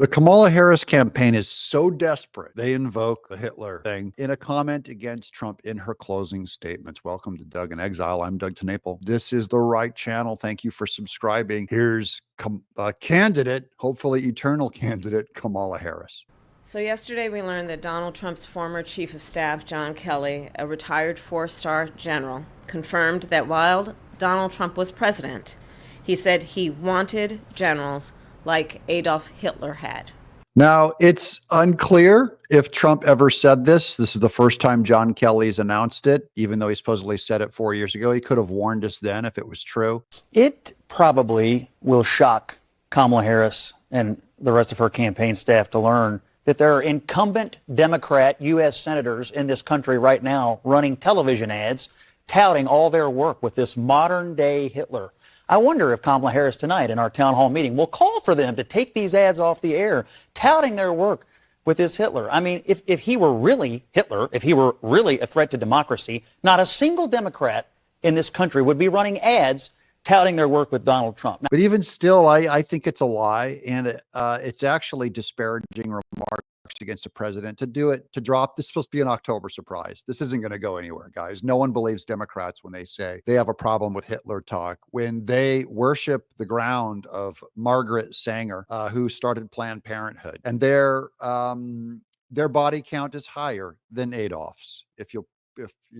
The Kamala Harris campaign is so desperate, they invoke the Hitler thing in a comment against Trump in her closing statements. Welcome to Doug in Exile. I'm Doug TenNapel. This is the right channel. Thank you for subscribing. Here's candidate, hopefully eternal candidate, Kamala Harris. So yesterday we learned that Donald Trump's former chief of staff, John Kelly, a retired four-star general, confirmed that while Donald Trump was president, he said he wanted generals like Adolf Hitler had. Now, it's unclear if Trump ever said this. This is the first time John Kelly's announced it, even though he supposedly said it 4 years ago. He could have warned us then if it was true. It probably will shock Kamala Harris and the rest of her campaign staff to learn that there are incumbent Democrat U.S. senators in this country right now running television ads touting all their work with this modern-day Hitler. I wonder if Kamala Harris tonight in our town hall meeting will call for them to take these ads off the air, touting their work with this Hitler. I mean, if he were really Hitler, if he were really a threat to democracy, not a single Democrat in this country would be running ads touting their work with Donald Trump. But even still, I think it's a lie, and it's actually disparaging remarks against a president to do it, to drop. This is supposed to be an October surprise. This isn't going to go anywhere, guys. No one believes Democrats when they say they have a problem with Hitler talk, when they worship the ground of Margaret Sanger, who started Planned Parenthood, and their body count is higher than Adolf's, if you'll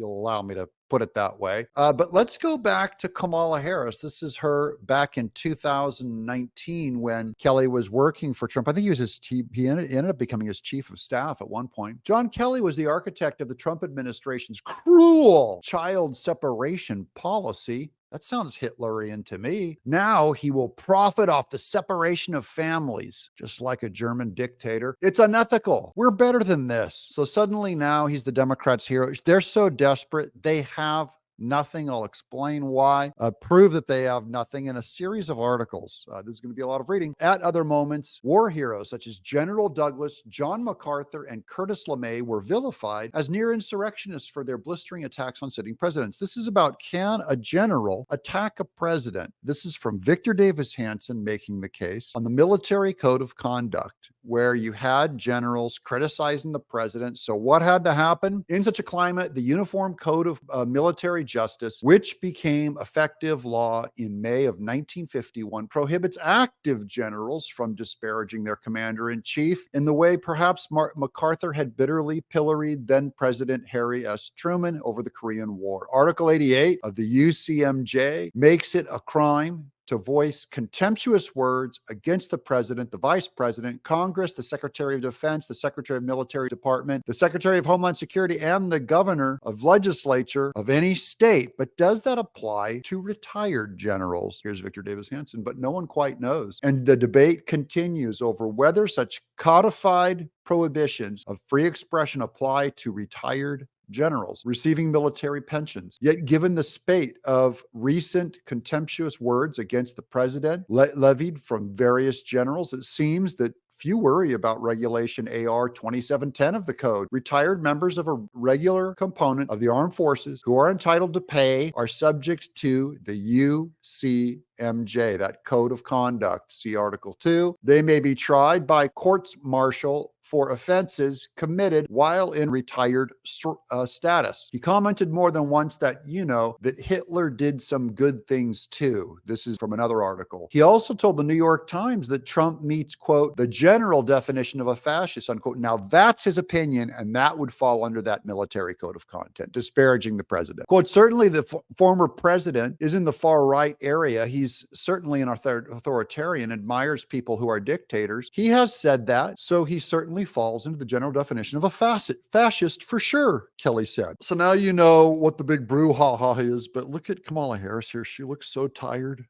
allow me to put it that way. But let's go back to Kamala Harris. This is her back in 2019 when Kelly was working for Trump. I think he was he ended up becoming his chief of staff at one point. John Kelly was the architect of the Trump administration's cruel child separation policy. That sounds Hitlerian to me. Now he will profit off the separation of families, just like a German dictator. It's unethical. We're better than this. So suddenly now he's the Democrats' hero. They're so desperate. They have nothing. I'll explain why. Prove that they have nothing in a series of articles. This is going to be a lot of reading. At other moments, war heroes such as General Douglas, John MacArthur, and Curtis LeMay were vilified as near insurrectionists for their blistering attacks on sitting presidents. This is about, can a general attack a president? This is from Victor Davis Hanson making the case on the military code of conduct, where you had generals criticizing the president. So what had to happen? In such a climate, the Uniform Code of Military Justice, which became effective law in May of 1951, prohibits active generals from disparaging their commander-in-chief in the way perhaps MacArthur had bitterly pilloried then President Harry S. Truman over the Korean War. Article 88 of the UCMJ makes it a crime to voice contemptuous words against the president, the vice president, Congress, the Secretary of Defense, the Secretary of Military Department, the Secretary of Homeland Security, and the governor of legislature of any state. But does that apply to retired generals? Here's Victor Davis Hanson, but no one quite knows. And the debate continues over whether such codified prohibitions of free expression apply to retired generals receiving military pensions. Yet, given the spate of recent contemptuous words against the president levied from various generals, it seems that few worry about Regulation AR 2710 of the code. Retired members of a regular component of the armed forces who are entitled to pay are subject to the UCMJ, that code of conduct. See Article 2. They may be tried by courts martial for offenses committed while in retired status. He commented more than once that, that Hitler did some good things too. This is from another article. He also told the New York Times that Trump meets, quote, the general definition of a fascist, unquote. Now that's his opinion, and that would fall under that military code of conduct, disparaging the president. Quote, certainly the former president is in the far right area. He's certainly an authoritarian, admires people who are dictators. He has said that, so he certainly falls into the general definition of a fascist for sure, Kelly said. So now you know what the big brouhaha is, but look at Kamala Harris here. She looks so tired.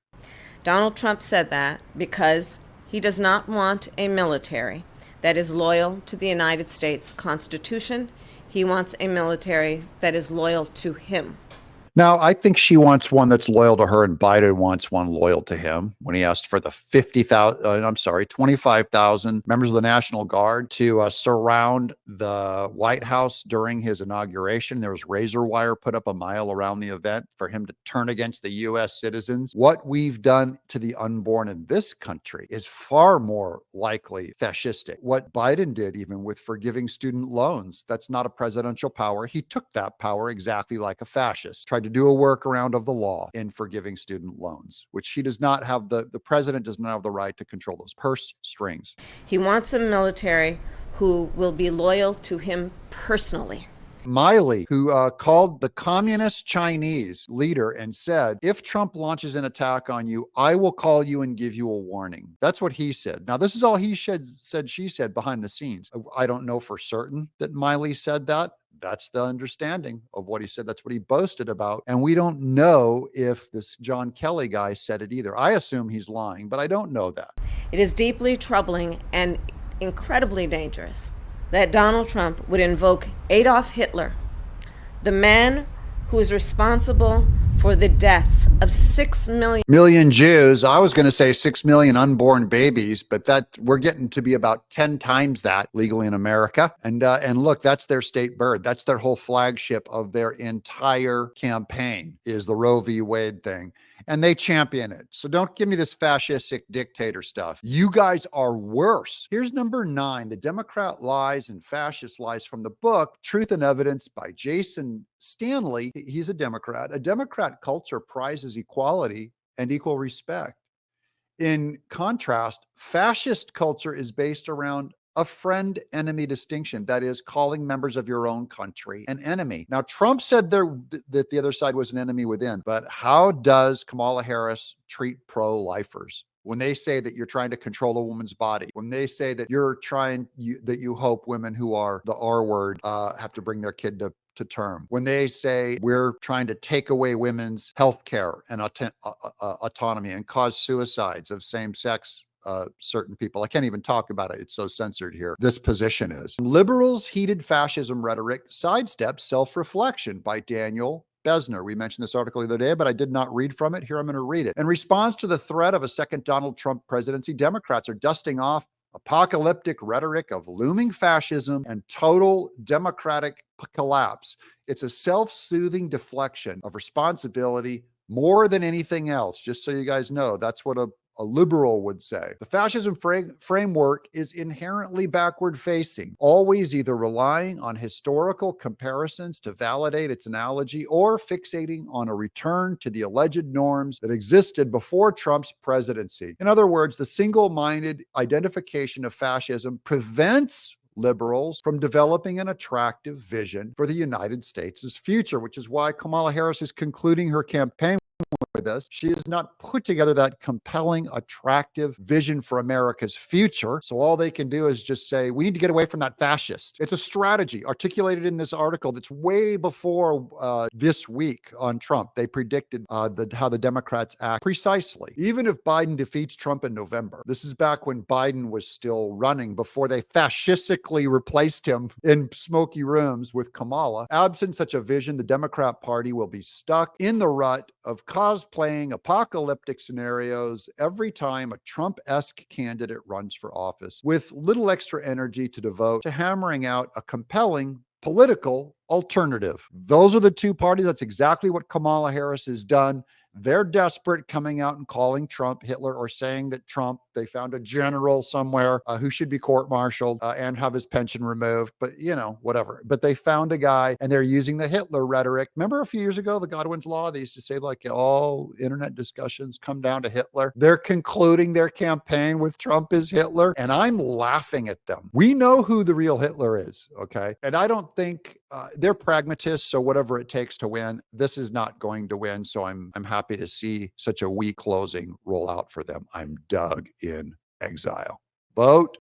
Donald Trump said that because he does not want a military that is loyal to the United States Constitution. He wants a military that is loyal to him. Now, I think she wants one that's loyal to her, and Biden wants one loyal to him. When he asked for the 25,000 members of the National Guard to surround the White House during his inauguration, there was razor wire put up a mile around the event for him to turn against the U.S. citizens. What we've done to the unborn in this country is far more likely fascistic. What Biden did, even with forgiving student loans, that's not a presidential power. He took that power exactly like a fascist, tried to do a workaround of the law in forgiving student loans, which he does not have the president does not have the right to control those purse strings. He wants a military who will be loyal to him personally. Miley, who called the communist Chinese leader and said, if Trump launches an attack on you, I will call you and give you a warning. That's what he said. Now, this is all he said, she said behind the scenes. I don't know for certain that Miley said that. That's the understanding of what he said. That's what he boasted about. And we don't know if this John Kelly guy said it either. I assume he's lying, but I don't know that. It is deeply troubling and incredibly dangerous that Donald Trump would invoke Adolf Hitler, the man who is responsible for the deaths of 6 million Jews. I was going to say 6 million unborn babies, but that we're getting to be about 10 times that legally in America. And look, that's their state bird. That's their whole flagship of their entire campaign is the Roe v. Wade thing. And they champion it. So don't give me this fascistic dictator stuff. You guys are worse. Here's number 9, the Democrat lies and fascist lies from the book, Truth and Evidence by Jason Stanley. He's a Democrat. A Democrat culture prizes equality and equal respect. In contrast, fascist culture is based around a friend-enemy distinction, that is, calling members of your own country an enemy. Now, Trump said that the other side was an enemy within, but how does Kamala Harris treat pro-lifers? When they say that you're trying to control a woman's body, when they say that you hope women who are the R word have to bring their kid to term, when they say we're trying to take away women's health care and autonomy and cause suicides of same-sex certain people. I can't even talk about it. It's so censored here. This position is. Liberals' heated fascism rhetoric sidesteps self-reflection by Daniel Besner. We mentioned this article the other day, but I did not read from it. Here, I'm going to read it. In response to the threat of a second Donald Trump presidency, Democrats are dusting off apocalyptic rhetoric of looming fascism and total democratic collapse. It's a self-soothing deflection of responsibility more than anything else. Just so you guys know, that's what a liberal would say. The fascism framework is inherently backward facing, always either relying on historical comparisons to validate its analogy or fixating on a return to the alleged norms that existed before Trump's presidency. In other words, the single-minded identification of fascism prevents liberals from developing an attractive vision for the United States' future, which is why Kamala Harris is concluding her campaign with us. She has not put together that compelling, attractive vision for America's future. So all they can do is just say, we need to get away from that fascist. It's a strategy articulated in this article that's way before this week on Trump. They predicted how the Democrats act precisely. Even if Biden defeats Trump in November, this is back when Biden was still running, before they fascistically replaced him in smoky rooms with Kamala. Absent such a vision, the Democrat Party will be stuck in the rut of cosplaying apocalyptic scenarios every time a Trump-esque candidate runs for office, with little extra energy to devote to hammering out a compelling political alternative. Those are the two parties. That's exactly what Kamala Harris has done. They're desperate, coming out and calling Trump Hitler, or saying that Trump, they found a general somewhere who should be court-martialed and have his pension removed, but whatever. But they found a guy and they're using the Hitler rhetoric. Remember a few years ago, the Godwin's Law, they used to say like all internet discussions come down to Hitler. They're concluding their campaign with Trump is Hitler, and I'm laughing at them. We know who the real Hitler is, okay? And I don't think they're pragmatists, so whatever it takes to win, this is not going to win. So I'm happy to see such a weak closing roll out for them. I'm dug in exile. Vote